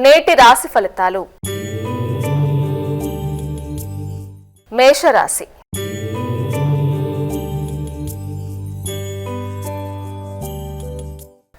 నేటి రాశి ఫలితాలు. మేషరాశి.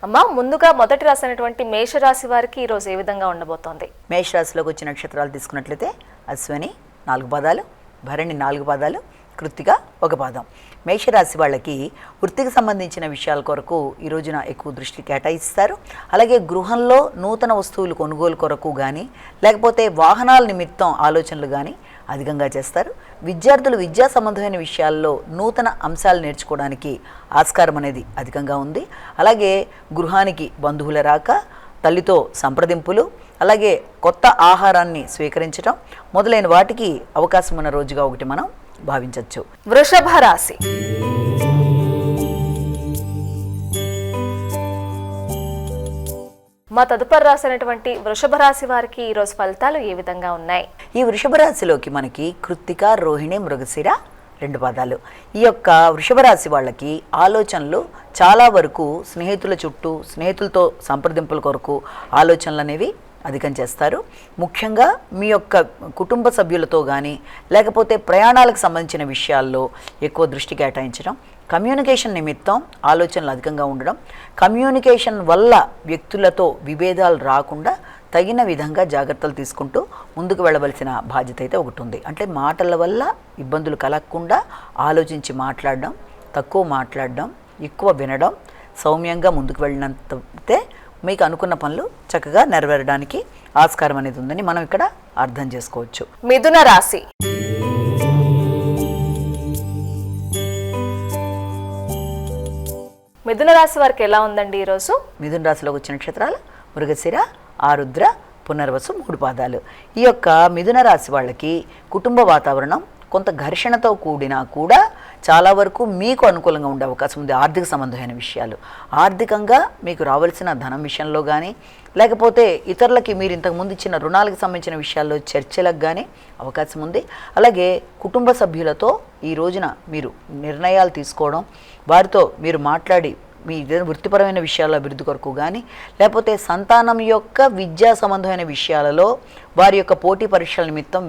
అమ్మా, ముందుగా మొదటి రాశి అయినటువంటి మేషరాశి వారికి ఈ రోజు ఏ విధంగా ఉండబోతోంది? మేషరాశిలోకి వచ్చిన నక్షత్రాలు తీసుకున్నట్లయితే అశ్విని 4 పాదాలు, భరణి 4 పాదాలు, కృత్తిక 1 పాదం. మేషరాశి వాళ్ళకి వృత్తికి సంబంధించిన విషయాల కొరకు ఈ రోజున ఎక్కువ దృష్టి కేటాయిస్తారు. అలాగే గృహంలో నూతన వస్తువులు కొనుగోలు కొరకు కానీ లేకపోతే వాహనాల నిమిత్తం ఆలోచనలు కానీ అధికంగా చేస్తారు. విద్యార్థులు విద్యా సంబంధమైన విషయాల్లో నూతన అంశాలు నేర్చుకోవడానికి ఆస్కారం అనేది అధికంగా ఉంది. అలాగే గృహానికి బంధువుల రాక, తల్లితో సంప్రదింపులు, అలాగే కొత్త ఆహారాన్ని స్వీకరించడం మొదలైన వాటికి అవకాశం ఉన్న రోజుగా ఒకటి మనం భావించవచ్చు. వృషభ రాశి. మా తదుపరి రాశి అయినటువంటి వృషభ రాశి వారికి ఈ రోజు ఫలితాలు ఏ విధంగా ఉన్నాయి? ఈ వృషభ రాశిలోకి మనకి కృత్తిక, రోహిణి, మృగశిర 2 పాదాలు. ఈ యొక్క వృషభ రాశి వాళ్ళకి ఆలోచనలు చాలా వరకు స్నేహితుల చుట్టూ, స్నేహితులతో సంప్రదింపుల కొరకు ఆలోచనలు అనేవి అధికం చేస్తారు. ముఖ్యంగా మీ యొక్క కుటుంబ సభ్యులతో కానీ లేకపోతే ప్రయాణాలకు సంబంధించిన విషయాల్లో ఎక్కువ దృష్టి కేటాయించడం, కమ్యూనికేషన్ నిమిత్తం ఆలోచనలు అధికంగా ఉండడం, కమ్యూనికేషన్ వల్ల వ్యక్తులతో విభేదాలు రాకుండా తగిన విధంగా జాగ్రత్తలు తీసుకుంటూ ముందుకు వెళ్ళవలసిన బాధ్యత అయితే ఒకటి ఉంది. అంటే మాటల వల్ల ఇబ్బందులు కలగకుండా ఆలోచించి మాట్లాడడం, తక్కువ మాట్లాడడం, ఎక్కువ వినడం, సౌమ్యంగా ముందుకు వెళ్ళినంతే మీకు అనుకున్న పనులు చక్కగా నెరవేరడానికి ఆస్కారం అనేది ఉందని మనం ఇక్కడ అర్థం చేసుకోవచ్చు. మిథున రాశి. మిథున రాశి వారికి ఎలా ఉందండి ఈరోజు? మిథున రాశిలోకి వచ్చిన నక్షత్రాలు మృగశిర, ఆరుద్ర, పునర్వసు 3 పాదాలు. ఈ యొక్క మిథున రాశి వాళ్ళకి కుటుంబ వాతావరణం కొంత ఘర్షణతో కూడినా కూడా చాలా వరకు మీకు అనుకూలంగా ఉండే అవకాశం ఉంది. ఆర్థిక సంబంధమైన విషయాలు, ఆర్థికంగా మీకు రావాల్సిన ధనం విషయంలో కానీ లేకపోతే ఇతరులకి మీరు ఇంతకుముందు ఇచ్చిన రుణాలకు సంబంధించిన విషయాల్లో చర్చలకు కానీ అవకాశం ఉంది. అలాగే కుటుంబ సభ్యులతో ఈ రోజున మీరు నిర్ణయాలు తీసుకోవడం, వారితో మీరు మాట్లాడి మీ వృత్తిపరమైన విషయాల అభివృద్ధి కొరకు కానీ లేకపోతే సంతానం యొక్క విద్యా సంబంధమైన విషయాలలో వారి యొక్క పోటీ పరీక్షల నిమిత్తం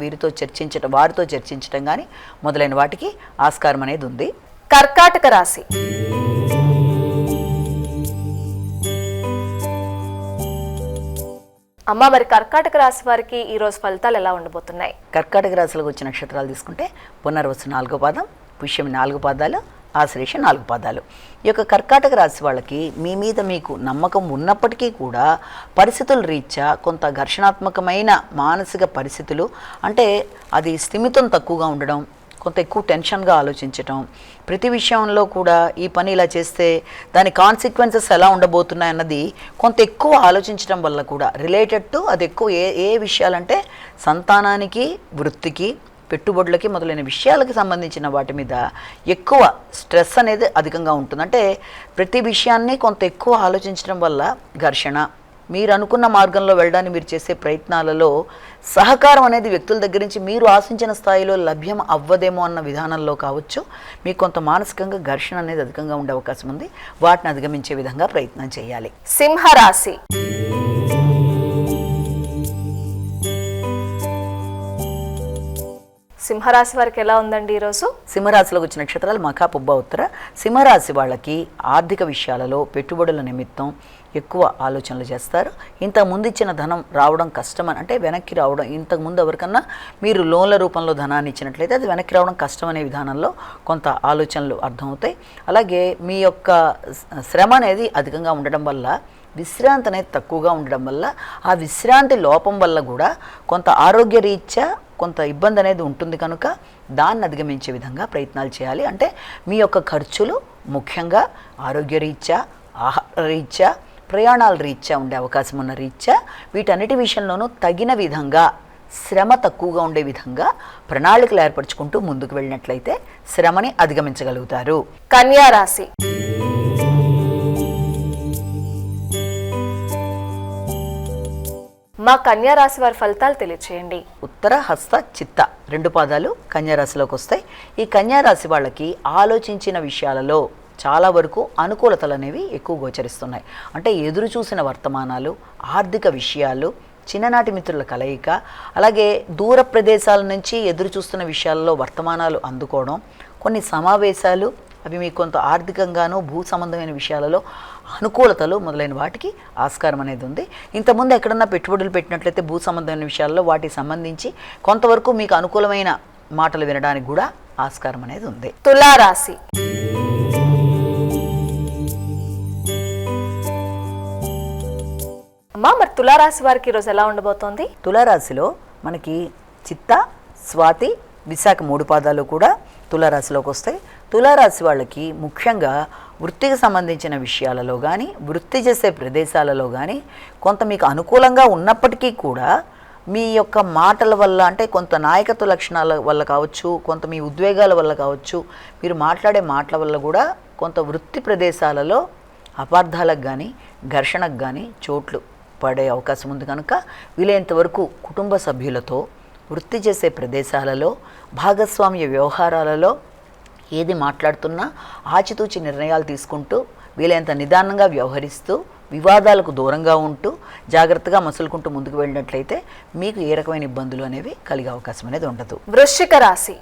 వారితో చర్చించడం కానీ మొదలైన వాటికి ఆస్కారం అనేది ఉంది. కర్కాటక రాశి. అమ్మ, మరి కర్కాటక రాశి వారికి ఈ రోజు ఫలితాలు ఎలా ఉండబోతున్నాయి? కర్కాటక రాశిలోకి వచ్చిన నక్షత్రాలు తీసుకుంటే పునర్వసు 4 పాదం, పుష్యమి 4 పాదాలు, ఆశ్లేష 4 పాదాలు. ఈ యొక్క కర్కాటక రాశి వాళ్ళకి మీ మీద మీకు నమ్మకం ఉన్నప్పటికీ కూడా పరిస్థితుల రీత్యా కొంత ఘర్షణాత్మకమైన మానసిక పరిస్థితులు, అంటే అది స్థిమితం తక్కువగా ఉండడం, కొంత ఎక్కువ టెన్షన్గా ఆలోచించటం, ప్రతి విషయంలో కూడా ఈ పని ఇలా చేస్తే దాని కాన్సిక్వెన్సెస్ ఎలా ఉండబోతున్నాయి అన్నది కొంత ఎక్కువ ఆలోచించడం వల్ల కూడా రిలేటెడ్ టు అది ఎక్కువ ఏ విషయాలంటే సంతానానికి, వృత్తికి, పెట్టుబడులకి మొదలైన విషయాలకు సంబంధించిన వాటి మీద ఎక్కువ స్ట్రెస్ అనేది అధికంగా ఉంటుంది. అంటే ప్రతి విషయాన్ని కొంత ఎక్కువ ఆలోచించడం వల్ల ఘర్షణ, మీరు అనుకున్న మార్గంలో వెళ్ళడానికి మీరు చేసే ప్రయత్నాలలో సహకారం అనేది వ్యక్తుల దగ్గర నుంచి మీరు ఆశించిన స్థాయిలో లభ్యం అవ్వదేమో అన్న విధానంలో కావచ్చు, మీకు కొంత మానసికంగా ఘర్షణ అనేది అధికంగా ఉండే అవకాశం ఉంది. వాటిని అధిగమించే విధంగా ప్రయత్నం చేయాలి. సింహరాశి. సింహరాశి వారికి ఎలా ఉందండి ఈరోజు? సింహరాశిలోకి వచ్చిన నక్షత్రాలు మఖ, పుబ్బ, ఉత్తర. సింహరాశి వాళ్ళకి ఆర్థిక విషయాలలో పెట్టుబడుల నిమిత్తం ఎక్కువ ఆలోచనలు చేస్తారు. ఇంతకుముందు ఇచ్చిన ధనం రావడం కష్టమని, అంటే వెనక్కి రావడం, ఇంతకుముందు ఎవరికన్నా మీరు లోన్ల రూపంలో ధనాన్ని ఇచ్చినట్లయితే అది వెనక్కి రావడం కష్టం అనే విధానంలో కొంత ఆలోచనలు అర్థమవుతాయి. అలాగే మీ యొక్క శ్రమ అనేది అధికంగా ఉండడం వల్ల, విశ్రాంతి అనేది తక్కువగా ఉండడం వల్ల, ఆ విశ్రాంతి లోపం వల్ల కూడా కొంత ఆరోగ్య రీత్యా కొంత ఇబ్బంది అనేది ఉంటుంది. కనుక దాన్ని అధిగమించే విధంగా ప్రయత్నాలు చేయాలి. అంటే మీ యొక్క ఖర్చులు ముఖ్యంగా ఆరోగ్య రీత్యా, ఆహార రీత్యా, ప్రయాణాల రీత్యా ఉండే అవకాశం ఉన్న రీత్యా వీటన్నిటి విషయంలోనూ తగిన విధంగా శ్రమ తక్కువగా ఉండే విధంగా ప్రణాళికలు ఏర్పరచుకుంటూ ముందుకు వెళ్ళినట్లయితే శ్రమని అధిగమించగలుగుతారు. కన్యా రాశి. మా కన్యా రాశి వారి ఫలితాలు తెలియచేయండి. ఉత్తర, హస్త, చిత్త 2 పాదాలు కన్యా రాశిలోకి వస్తాయి. ఈ కన్యా రాశి వాళ్ళకి ఆలోచించిన విషయాలలో చాలా వరకు అనుకూలతలు అనేవి ఎక్కువ గోచరిస్తున్నాయి. అంటే ఎదురు చూసిన వర్తమానాలు, ఆర్థిక విషయాలు చిన్ననాటి మిత్రుల కలయిక, అలాగే దూర ప్రదేశాల నుంచి ఎదురు చూస్తున్న విషయాల్లో వర్తమానాలు అందుకోవడం, కొన్ని సమావేశాలు, అవి మీకు కొంత ఆర్థికంగానూ భూ సంబంధమైన విషయాలలో అనుకూలతలు మొదలైన వాటికి ఆస్కారం అనేది ఉంది. ఇంతకుముందు ఎక్కడన్నా పెట్టుబడులు పెట్టినట్లయితే భూ సంబంధమైన విషయాల్లో వాటికి సంబంధించి కొంతవరకు మీకు అనుకూలమైన మాటలు వినడానికి కూడా ఆస్కారం అనేది ఉంది. తులారాశి. అమ్మా, మరి తులారాశి వారికి ఈరోజు ఎలా ఉండబోతోంది? తులారాశిలో మనకి చిత్త, స్వాతి, విశాఖ 3 పాదాలు కూడా తులారాశిలోకి వస్తాయి. తులారాశి వాళ్ళకి ముఖ్యంగా వృత్తికి సంబంధించిన విషయాలలో కానీ, వృత్తి చేసే ప్రదేశాలలో కానీ కొంత మీకు అనుకూలంగా ఉన్నప్పటికీ కూడా మీ యొక్క మాటల వల్ల, అంటే కొంత నాయకత్వ లక్షణాల వల్ల కావచ్చు, కొంత మీ ఉద్వేగాల వల్ల కావచ్చు, మీరు మాట్లాడే మాటల వల్ల కూడా కొంత వృత్తి ప్రదేశాలలో అపార్థాలకు కానీ, ఘర్షణకు కానీ చోట్లు పడే అవకాశం ఉంది. కనుక వీలైనంత వరకు కుటుంబ సభ్యులతో వృత్తి చేసే ప్రదేశాలలో, భాగస్వామ్య వ్యవహారాలలో ఏది మాట్లాడుతున్నా ఆచితూచి నిర్ణయాలు తీసుకుంటూ, వీలైనంత నిదానంగా వ్యవహరిస్తూ, వివాదాలకు దూరంగా ఉంటూ, జాగ్రత్తగా మసులుకుంటూ ముందుకు వెళ్ళినట్లయితే మీకు ఏ రకమైన ఇబ్బందులు అనేవి కలిగే అవకాశం అనేది ఉండదు. వృశ్చిక రాశి.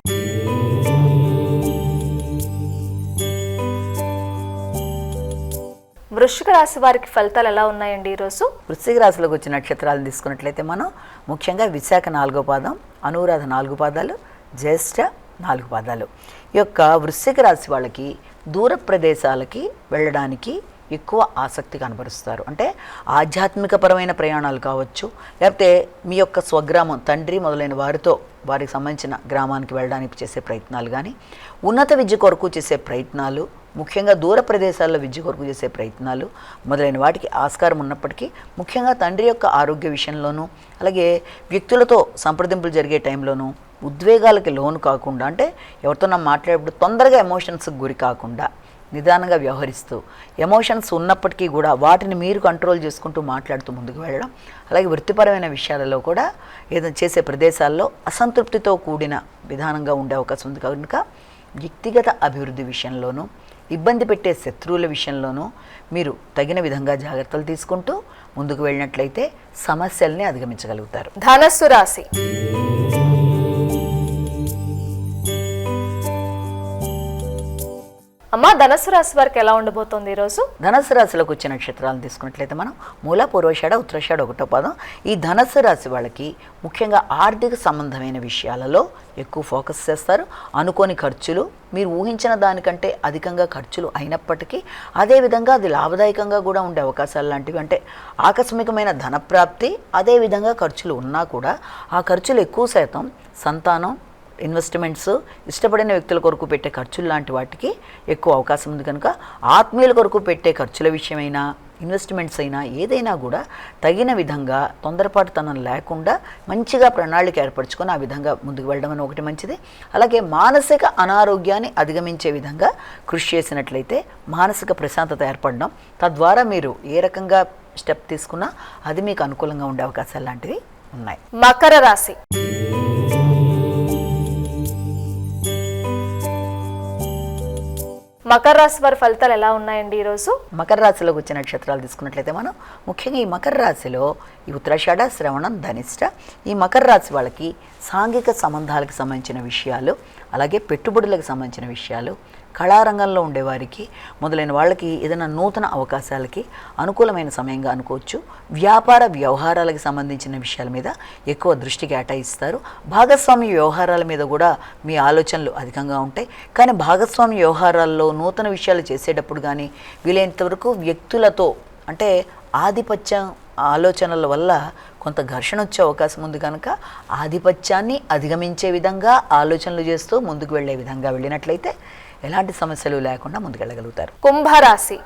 వృశ్చిక రాశి వారికి ఫలితాలు ఎలా ఉన్నాయండి ఈరోజు? వృశ్చిక రాశిలోకి వచ్చిన నక్షత్రాలను తీసుకున్నట్లయితే మనం ముఖ్యంగా విశాఖ 4వ పాదం, అనురాధ 4 పాదాలు, జ్యేష్ఠ 4 పాదాలు. ఈ యొక్క వృశ్చిక రాశి వాళ్ళకి దూర ప్రదేశాలకి వెళ్ళడానికి ఎక్కువ ఆసక్తి కనబరుస్తారు. అంటే ఆధ్యాత్మికపరమైన ప్రయాణాలు కావచ్చు, లేకపోతే మీ యొక్క స్వగ్రామం, తండ్రి మొదలైన వారితో వారికి సంబంధించిన గ్రామానికి వెళ్ళడానికి చేసే ప్రయత్నాలు కానీ, ఉన్నత విద్య కొరకు చేసే ప్రయత్నాలు, ముఖ్యంగా దూర ప్రదేశాల్లో విద్య కొరకు చేసే ప్రయత్నాలు మొదలైన వాటికి ఆస్కారం ఉన్నప్పటికీ, ముఖ్యంగా తండ్రి యొక్క ఆరోగ్య విషయంలోనూ, అలాగే వ్యక్తులతో సంప్రదింపులు జరిగే టైంలోనూ ఉద్వేగాలకి లోను కాకుండా, అంటే ఎవరితోన్నా మాట్లాడేప్పుడు తొందరగా ఎమోషన్స్కి గురి కాకుండా నిదానంగా వ్యవహరిస్తూ, ఎమోషన్స్ ఉన్నప్పటికీ కూడా వాటిని మీరు కంట్రోల్ చేసుకుంటూ మాట్లాడుతూ ముందుకు వెళ్ళడం, అలాగే వృత్తిపరమైన విషయాలలో కూడా ఏదైనా చేసే ప్రదేశాల్లో అసంతృప్తితో కూడిన విధానంగా ఉండే అవకాశం ఉంది. కనుక వ్యక్తిగత అభివృద్ధి విషయంలోనూ, ఇబ్బంది పెట్టే శత్రువుల విషయంలోనూ మీరు తగిన విధంగా జాగ్రత్తలు తీసుకుంటూ ముందుకు వెళ్ళినట్లయితే సమస్యల్ని అధిగమించగలుగుతారు. ధనస్సు రాశి. అమ్మా, ధనస్సు రాశి వారికి ఎలా ఉండబోతోంది ఈరోజు? ధనస్సు రాశిలోకి వచ్చే నక్షత్రాలను తీసుకున్నట్లయితే మనం మూల, పూర్వషాఢ, ఉత్తరాషాఢ 1వ పాదం. ఈ ధనస్సు రాశి వాళ్ళకి ముఖ్యంగా ఆర్థిక సంబంధమైన విషయాలలో ఎక్కువ ఫోకస్ చేస్తారు. అనుకోని ఖర్చులు, మీరు ఊహించిన దానికంటే అధికంగా ఖర్చులు అయినప్పటికీ అదేవిధంగా అది లాభదాయకంగా కూడా ఉండే అవకాశాలు లాంటివి, అంటే ఆకస్మికమైన ధనప్రాప్తి, అదేవిధంగా ఖర్చులు ఉన్నా కూడా ఆ ఖర్చులు ఎక్కువ శాతం సంతానం, ఇన్వెస్ట్మెంట్స్, ఇష్టపడిన వ్యక్తుల కొరకు పెట్టే ఖర్చులు లాంటి వాటికి ఎక్కువ అవకాశం ఉంది. కనుక ఆత్మీయుల కొరకు పెట్టే ఖర్చుల విషయమైనా, ఇన్వెస్ట్మెంట్స్ అయినా ఏదైనా కూడా తగిన విధంగా తొందరపాటుతనం లేకుండా మంచిగా ప్రణాళిక ఏర్పరచుకొని ఆ విధంగా ముందుకు వెళ్ళడం అని ఒకటి మంచిది. అలాగే మానసిక అనారోగ్యాన్ని అధిగమించే విధంగా కృషి చేసినట్లయితే మానసిక ప్రశాంతత ఏర్పడడం, తద్వారా మీరు ఏ రకంగా స్టెప్ తీసుకున్నా అది మీకు అనుకూలంగా ఉండే అవకాశాలు లాంటివి ఉన్నాయి. మకర రాశి. మకర రాశి వారి ఫలితాలు ఎలా ఉన్నాయండి ఈరోజు? మకర రాశిలోకి వచ్చిన నక్షత్రాలు తీసుకున్నట్లయితే మనం ముఖ్యంగా ఈ మకర రాశిలో ఈ ఉత్తరాషాఢ, శ్రవణం, ధనిష్ట, ఈ మకర రాశి వాళ్ళకి సాంఘిక సంబంధాలకు సంబంధించిన విషయాలు, అలాగే పెట్టుబడులకు సంబంధించిన విషయాలు, కళారంగంలో ఉండేవారికి మొదలైన వాళ్ళకి ఏదైనా నూతన అవకాశాలకి అనుకూలమైన సమయంగా అనుకోవచ్చు. వ్యాపార వ్యవహారాలకు సంబంధించిన విషయాల మీద ఎక్కువ దృష్టి కేటాయిస్తారు. భాగస్వామ్య వ్యవహారాల మీద కూడా మీ ఆలోచనలు అధికంగా ఉంటాయి. కానీ భాగస్వామ్య వ్యవహారాల్లో నూతన విషయాలు చేసేటప్పుడు కానీ వీలైనంత వరకు వ్యక్తులతో, అంటే ఆధిపత్యం ఆలోచనల వల్ల కొంత ఘర్షణ వచ్చే అవకాశం ఉంది. కనుక ఆధిపత్యాన్ని అధిగమించే విధంగా ఆలోచనలు చేస్తూ ముందుకు వెళ్ళే విధంగా వెళ్ళినట్లయితే ఎలాంటి సమస్యలు లేకుండా ముందుకెళ్ళగలుగుతారు. కుంభరాశి.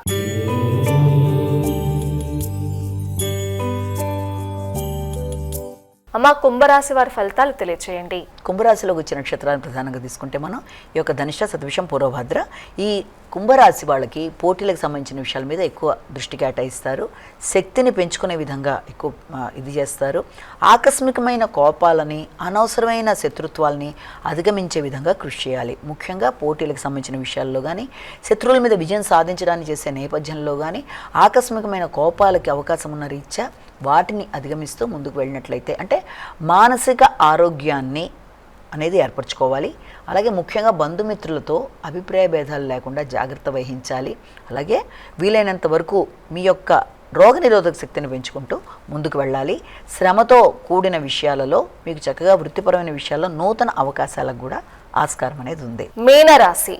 అమ్మ, కుంభరాశి వారి ఫలితాలు తెలియచేయండి. కుంభరాశిలోకి వచ్చే నక్షత్రాలను ప్రధానంగా తీసుకుంటే మనం ఈ యొక్క ధనిష్ట, శతభిషం, పూర్వభద్ర ఈ కుంభరాశి వాళ్ళకి పోటీలకు సంబంధించిన విషయాల మీద ఎక్కువ దృష్టి కేటాయిస్తారు. శక్తిని పెంచుకునే విధంగా ఎక్కువ ఇది చేస్తారు. ఆకస్మికమైన కోపాలని, అనవసరమైన శత్రుత్వాలని అధిగమించే విధంగా కృషి చేయాలి. ముఖ్యంగా పోటీలకు సంబంధించిన విషయాల్లో కానీ, శత్రువుల మీద విజయం సాధించడానికి చేసే నేపథ్యంలో కానీ ఆకస్మికమైన కోపాలకి అవకాశం ఉన్న రీత్యా వాటిని అధిగమిస్తూ ముందుకు వెళ్ళినట్లయితే అంటే మానసిక ఆరోగ్యాన్ని అనేది ఏర్పరచుకోవాలి. అలాగే ముఖ్యంగా బంధుమిత్రులతో అభిప్రాయ భేదాలు లేకుండా జాగ్రత్త వహించాలి. అలాగే వీలైనంత వరకు మీ యొక్క రోగనిరోధక శక్తిని పెంచుకుంటూ ముందుకు వెళ్ళాలి. శ్రమతో కూడిన విషయాలలో మీకు చక్కగా వృత్తిపరమైన విషయాల్లో నూతన అవకాశాలకు కూడా ఆస్కారం అనేది ఉంది. మీనరాశి.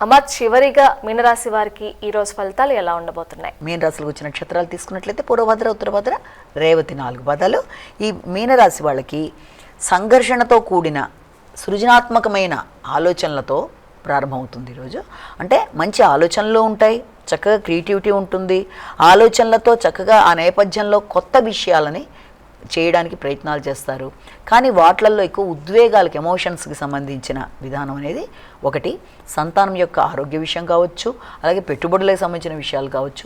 అమ్మ, చివరిగా మీనరాశి వారికి ఈ రోజు ఫలితాలు ఎలా ఉండబోతున్నాయి? మీనరాశికి వచ్చిన నక్షత్రాలు తీసుకున్నట్లయితే పూర్వభద్ర, ఉత్తరభద్ర, రేవతి 4 పదాలు. ఈ మీనరాశి వాళ్ళకి సంఘర్షణతో కూడిన సృజనాత్మకమైన ఆలోచనలతో ప్రారంభమవుతుంది ఈరోజు. అంటే మంచి ఆలోచనలు ఉంటాయి, చక్కగా క్రియేటివిటీ ఉంటుంది. ఆలోచనలతో చక్కగా ఆ నేపథ్యంలో కొత్త విషయాలని చేయడానికి ప్రయత్నాలు చేస్తారు. కానీ వాటిల్లో ఎక్కువ ఉద్వేగాలకు, ఎమోషన్స్కి సంబంధించిన విధానం అనేది ఒకటి. సంతానం యొక్క ఆరోగ్య విషయం కావచ్చు, అలాగే పెట్టుబడులకు సంబంధించిన విషయాలు కావచ్చు.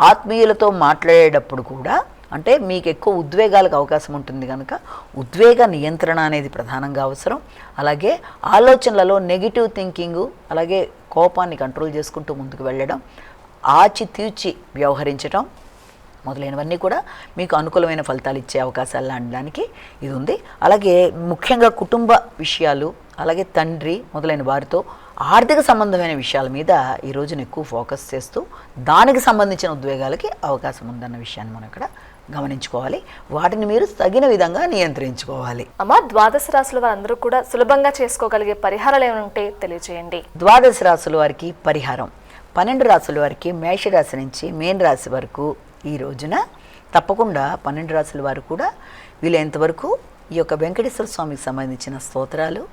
ఆత్మీయులతో మాట్లాడేటప్పుడు కూడా అంటే మీకు ఎక్కువ ఉద్వేగాలకు అవకాశం ఉంటుంది కనుక ఉద్వేగ నియంత్రణ అనేది ప్రధానంగా అవసరం. అలాగే ఆలోచనలలో నెగిటివ్ థింకింగు, అలాగే కోపాన్ని కంట్రోల్ చేసుకుంటూ ముందుకు వెళ్ళడం, ఆచితూచి వ్యవహరించడం మొదలైనవన్నీ కూడా మీకు అనుకూలమైన ఫలితాలు ఇచ్చే అవకాశాలు లాంటి ఇది ఉంది. అలాగే ముఖ్యంగా కుటుంబ విషయాలు, అలాగే తండ్రి మొదలైన వారితో ఆర్థిక సంబంధమైన విషయాల మీద ఈ రోజున ఎక్కువ ఫోకస్ చేస్తూ దానికి సంబంధించిన ఉద్వేగాలకి అవకాశం ఉందన్న విషయాన్ని మనం ఇక్కడ గమనించుకోవాలి. వాటిని మీరు తగిన విధంగా నియంత్రించుకోవాలి. అమ్మ, ద్వాదశ రాశుల వారందరూ కూడా సులభంగా చేసుకోగలిగే పరిహారాలు ఏమైనా ఉంటే తెలియజేయండి. ద్వాదశ రాశుల వారికి పరిహారం 12 రాశుల వారికి మేషరాశి నుంచి మీన రాశి వరకు ఈ రోజున తప్పకుండా 12 రాశుల వారు కూడా వీలైనంతవరకు ఈ యొక్క వెంకటేశ్వర స్వామికి సంబంధించిన స్తోత్రాలు,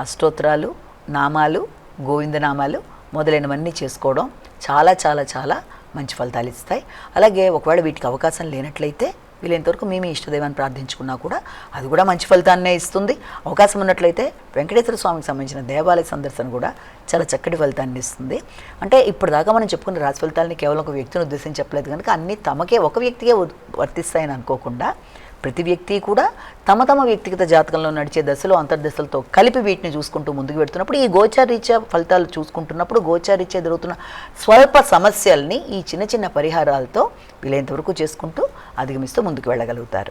అష్టోత్తరాలు, నామాలు, గోవిందనామాలు మొదలైనవన్నీ చేసుకోవడం చాలా చాలా చాలా మంచి ఫలితాలు ఇస్తాయి. అలాగే ఒకవేళ వీటికి అవకాశం లేనట్లయితే వీలైనంతవరకు మీ ఇష్టదైవాన్ని ప్రార్థించుకున్నా కూడా అది కూడా మంచి ఫలితాన్నే ఇస్తుంది. అవకాశం ఉన్నట్లయితే వెంకటేశ్వర స్వామికి సంబంధించిన దేవాలయ సందర్శన కూడా చాలా చక్కటి ఫలితాన్ని ఇస్తుంది. అంటే ఇప్పటిదాకా మనం చెప్పుకున్న రాశి ఫలితాలని కేవలం ఒక వ్యక్తిని ఉద్దేశించి చెప్పలేదు కనుక అన్నీ తమకే ఒక వ్యక్తికే వర్తిస్తాయని అనుకోకుండా ప్రతి వ్యక్తి కూడా తమ తమ వ్యక్తిగత జాతకంలో నడిచే దశలు, అంతర్దశలతో కలిపి వీటిని చూసుకుంటూ ముందుకు పెడుతున్నప్పుడు ఈ గోచారీత్యా ఫలితాలు చూసుకుంటున్నప్పుడు గోచారీత్యా జరుగుతున్న స్వల్ప సమస్యల్ని ఈ చిన్న చిన్న పరిహారాలతో వీలైనంతవరకు చేసుకుంటూ అధిగమిస్తూ ముందుకు వెళ్ళగలుగుతారు.